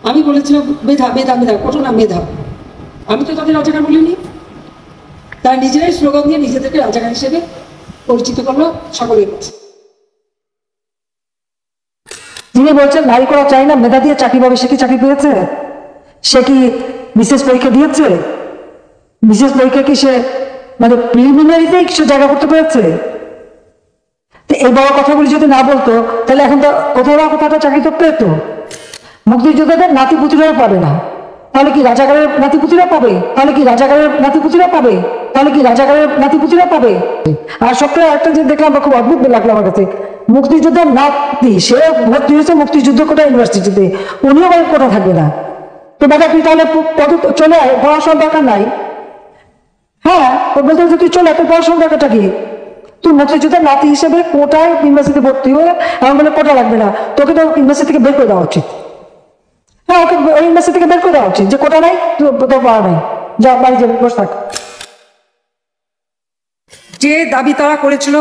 আমি বলেছিলাম মেধা মেধা মেধা, ঘটনা মেধা। আমি তো তাদের রাজাকার বলিনি। তারা নিজেরাই স্লোগান দিয়ে নিজেদেরকে রাজাকার হিসেবে পরিচিত করলো সকলের কাছে। যিনি বলছেন নারী করা চাই না, মেধা দিয়ে চাকরি পাবে, সে কি চাকরি পেয়েছে? সে কি বিশেষ পরীক্ষা দিয়েছে? বিশেষ পরীক্ষা কি সে মানে প্রিলিমিনারিতেই সে জায়গা করতে পেরেছে? এই বড় কথাগুলি যদি না বলতো তাহলে এখন তো কোথাও না কোথাও চাকরি তো পেত। মুক্তিযোদ্ধাদের নাতিপুতিরাও পাবে না, তাহলে কি রাজাকারের নাতিপুতিরা পাবে? তাহলে কি রাজাকারের নাতিপুতিরা পাবে? তাহলে কি রাজাকারের নাতিপুতিরা পাবে? আর সবটা একটা যে দেখলাম খুব অদ্ভুত লাগলো আমার কাছে, মুক্তিযোদ্ধার নাতি সে ভর্তি হয়েছে মুক্তিযুদ্ধ কোটা ইউনিভার্সিটিতে, উনিও কোটা থাকবে না। তো বেটা তুই তাহলে চলে আয়, পড়াশোনার দরকার নাই। হ্যাঁ, বলতে তুই চলে আয়, তোর পড়াশোনার দরকারটা কি? তুই মুক্তিযোদ্ধার নাতি হিসেবে কোটায় ইউনিভার্সিটি ভর্তি হয়ে এমন বলে কোটা লাগবে না, তোকে তো ইউনিভার্সিটি থেকে বের করে দেওয়া উচিত। হ্যাঁ, ওকে ইউনিভার্সিটি থেকে বের করে দেওয়া উচিত যে কোটা নাই, তোর পড়া নাই, যা বাড়ি যাবে, বসে থাক। যে দাবি তারা করেছিল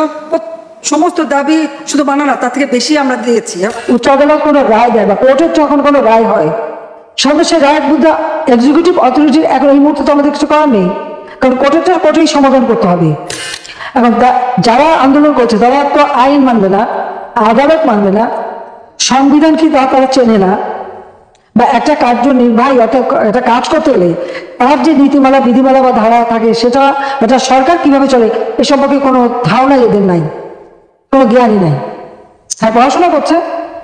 সমস্ত দাবি শুধু বানানা, তার থেকে বেশি আমরা দিয়েছি। উচ্চ আদালত কোনো রায় দেয় বা কোর্টের যখন কোনো রায় হয়, সঙ্গে সে রায়ের বিরুদ্ধে এক্সিকিউটিভ অথরিটির এখন এই মুহূর্তে তো আমাদের কিছু করার নেই, কারণ কোর্টেই সমাধান করতে হবে। এখন যারা আন্দোলন করছে তারা তো আইন মানবে না, আদালত মানবে না, সংবিধান কি তারা চেনে না, বা একটা কার্যনির্বাহী একটা কাজ করতে হলে তার যে নীতিমালা বিধিমালা বা ধারা থাকে সেটা একটা সরকার কিভাবে চলে এ সম্পর্কে কোনো ধারণা এদের নাই, কোনো জ্ঞানই নাই। হ্যাঁ, পড়াশোনা করছে,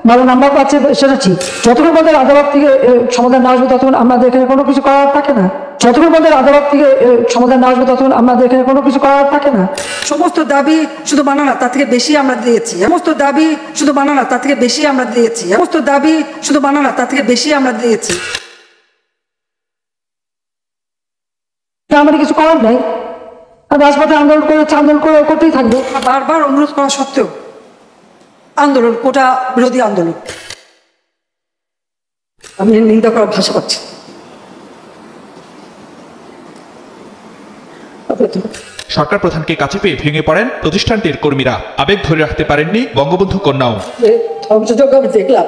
ভালো নাম্বার পাচ্ছে, সেটা ঠিক। যতক্ষণ পর্যন্ত আদালত থেকে সমাধান না আসবে ততক্ষণ আমাদের এখানে কোনো কিছু করার থাকে না। যতক্ষণ পর্যন্ত আদালত থেকে সমাধান না আসবে ততক্ষণ আমাদের এখানে কোনো কিছু করার থাকে না। সমস্ত দাবি শুধু বানানা, তার থেকে বেশি আমরা দিয়েছি। সমস্ত দাবি শুধু বানানা, তার থেকে বেশি আমরা দিয়েছি। সমস্ত দাবি শুধু বানানা, তার থেকে বেশি আমরা দিয়েছি। আমাদের কিছু করার নাই, রাজপথে আন্দোলন করেছে, আন্দোলন করতেই থাকবে। বারবার অনুরোধ করা সত্ত্বেও আন্দোলন, কোটা বিরোধী আন্দোলন, আমি নিন্দা করার ভাষা পাচ্ছি। সরকার প্রধানকে কাছে পেয়ে ভেঙে পড়েন প্রতিষ্ঠানটির কর্মীরা। আবেগ ধরে রাখতে পারেননি বঙ্গবন্ধু কন্যাও। ধ্বংসযজ্ঞ আমি দেখলাম,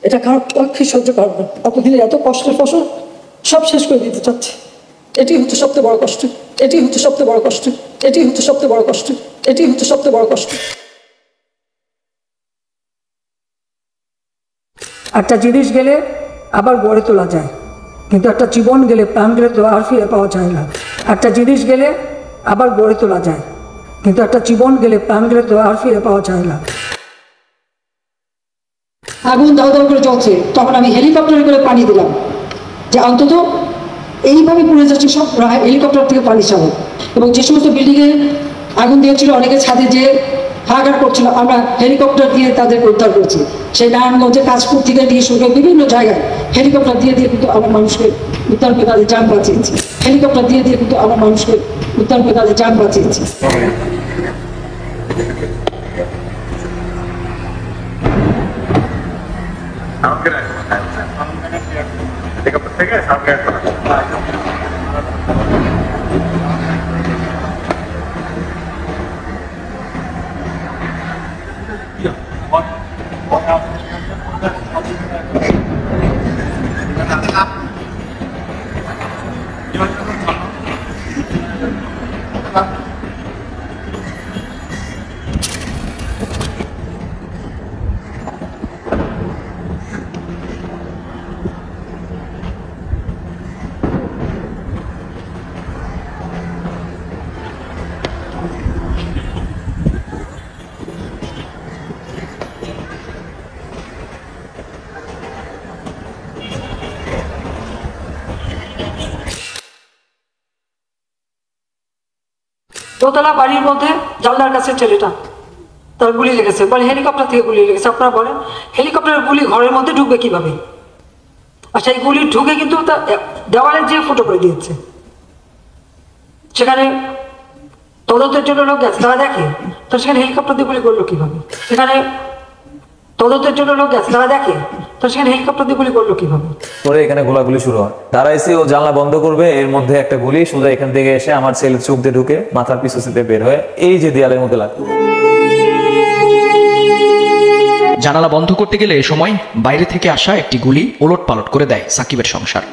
এটা কারোর পক্ষে সহ্য করবো না। এতদিনের এত কষ্টের ফসল সব শেষ করে দিতে চাচ্ছে। এটি হচ্ছে সবচেয়ে বড় কষ্ট, এটি হচ্ছে সবচেয়ে বড় কষ্ট, এটি হচ্ছে সবচেয়ে বড় কষ্ট, এটি হচ্ছে সবচেয়ে বড় কষ্ট। একটা জিনিস গেলে আবার গড়ে তোলা যায়, কিন্তু একটা জীবন গেলে, প্রাণ গেলে তো আর ফিরে পাওয়া যায় না। একটা জিনিস গেলে আবার গড়ে তোলা যায়, কিন্তু একটা জীবন গেলে, প্রাণ গেলে তো আর ফিরে পাওয়া যায় না। আগুন দাও দাও করে জ্বলছে, তখন আমি হেলিকপ্টারে করে পানি দিলাম, যে অন্তত এইভাবে পুড়ে যাচ্ছে সব হেলিকপ্টার থেকে পানি ছাড়ো। এবং যে সমস্ত বিল্ডিংয়ে আগুন দিয়েছিল, অনেকে ছাদে যে হাহাকার করছিল, আমরা হেলিকপ্টার দিয়ে তাদেরকে উদ্ধার করেছি। সেই নারায়ণগঞ্জে কাশপুর থেকে নিয়ে শুরু করে বিভিন্ন জায়গায় হেলিকপ্টার দিয়ে কিন্তু আমার মানুষকে উদ্ধার করে তাদের যান বাঁচিয়েছি। হেলিকপ্টার দিয়ে কিন্তু আমার মানুষকে উদ্ধার করে তাদের যান বাঁচিয়েছি। দোতলা বাড়ির মধ্যে জানলার কাছে ছেলেটা, তার গুলি লেগেছে, বলে হেলিকপ্টার থেকে গুলি লেগেছে। আপনারা বলেন হেলিকপ্টারের গুলি ঘরের মধ্যে ঢুকবে কিভাবে? আর সেই গুলি ঢুকে কিন্তু তা দেওয়ালে যে ফুটো করে দিয়েছে। সেখানে তদন্তের জন্য লোক গেছে, তারা দেখে তো সেখানে হেলিকপ্টার দিয়ে গুলি করলো কিভাবে? সেখানে তদন্তের জন্য লোক গেছে, তারা দেখে তো সেখানে হেলিকপ্টার দিয়ে গুলি করলো কিভাবে? পরে এখানে গোলাগুলি শুরু হয়, তারা এসে ও জানলা বন্ধ করবে, এর মধ্যে একটা গুলি সোজা এখান থেকে এসে আমার ছেলের চোখ দিয়ে ঢুকে মাথার পিছু থেকে বের হয়ে এই যে দেয়ালের মধ্যে লাগতো। জানালা বন্ধ করতে গেলে এ সময় বাইরে থেকে আসা একটি গুলি ওলটপালট করে দেয় সাকিবের সংসার।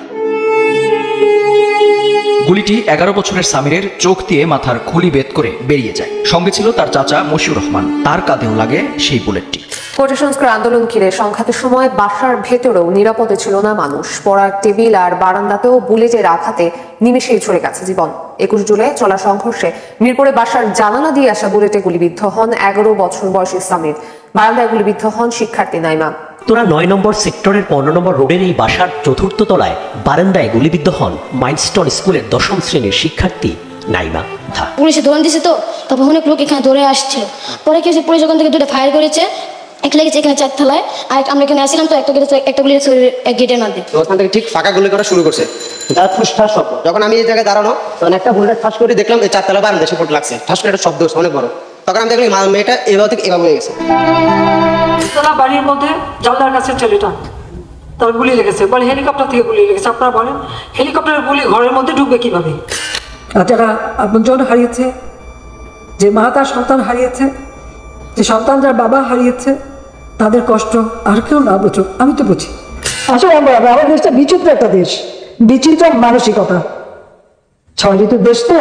গুলিটি 11 বছরের সামিরের চোখ দিয়ে মাথার খুলি বেদ করে বেরিয়ে যায়। সঙ্গে ছিল তার চাচা মশিউর রহমান, তার কাঁধেও লাগে সেই বুলেটটি। কোটা সংস্কার আন্দোলন ঘিরে সংঘাতের সময় বাসার ভেতরেও নিরাপদে ছিল না মানুষ। পড়ার টেবিল আর বারান্দাতেও বুলেটের আঘাতে নিমেষেই ঝরে গেছে জীবন। 21 জুলাই চলা সংঘর্ষে মিরপুরে বাসার জানালা দিয়ে আসা বুলেটে গুলিবিদ্ধ হন 11 বছর বয়সী সামির। বারান্দায় গুলিবিদ্ধ হন শিক্ষার্থী নাইমা। তোরা 9 নম্বর সেক্টরের 15 নম্বর রোডের এই বাসার চতুর্থ তলায় বারান্দায় গুলিবিদ্ধ হন মাইলস্টোন স্কুলের 10ম শ্রেণীর শিক্ষার্থী নাইমা। পুলিশে ধরন দিছে তো, তারপর অনেক লোক এখানে ধরে আসছিল। পরে কি হয়েছে, পুলিশ ওখান থেকে দুটো ফায়ার করেছে, একটা লেগেছে এখানে 4 তলায়, আর আমরা এখানে আসছিলাম তো একটা গুলি গেটের মধ্যে। ওখান থেকে ঠিক ফাঁকা গুলি করা শুরু করছে, তার ঠাস শব্দ। যখন আমি এই জায়গায় দাঁড়ানো, তখন একটা বুলেট ঠাস করে দেখলাম এই 4 তলা বারান্দা এসে পড়ে লাগছে, ঠাস করে একটা শব্দ হচ্ছে অনেক বড়। তখন আমি দেখলাম মেয়েটা এভাবে থেকে এভাবে হয়ে গেছে। তলা বাড়ির মধ্যে জানলার কাছে ছেলেটা, তার গুলি লেগেছে, বলে হেলিকপ্টার থেকে গুলি লেগেছে। আপনারা বলেন হেলিকপ্টারের গুলি ঘরের মধ্যে ঢুকবে কিভাবে? আর যারা আপনজন হারিয়েছে, যে মা তার সন্তান হারিয়েছে, যে সন্তান যার বাবা হারিয়েছে, তাদের কষ্ট আর কেউ না বুঝুক, আমি তো বুঝি। আসলে আমাদের দেশটা বিচিত্র একটা দেশ, বিচিত্র মানসিকতা। 6 ঋতুর দেশ তো,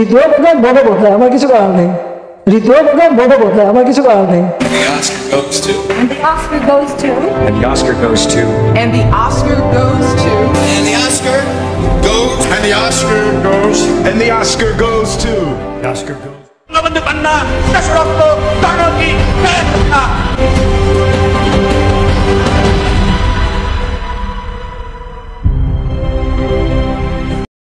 ঋতুও বোধহয় বড় বোধহয়, আমার কিছু করার নেই। ঋতুও বোধহয় বড় বোধহয়, আমার কিছু করার নেই। And the Oscar goes to. And the Oscar goes to. And the Oscar goes to. And the Oscar goes. And the Oscar goes. And the Oscar goes to. The Oscar goes.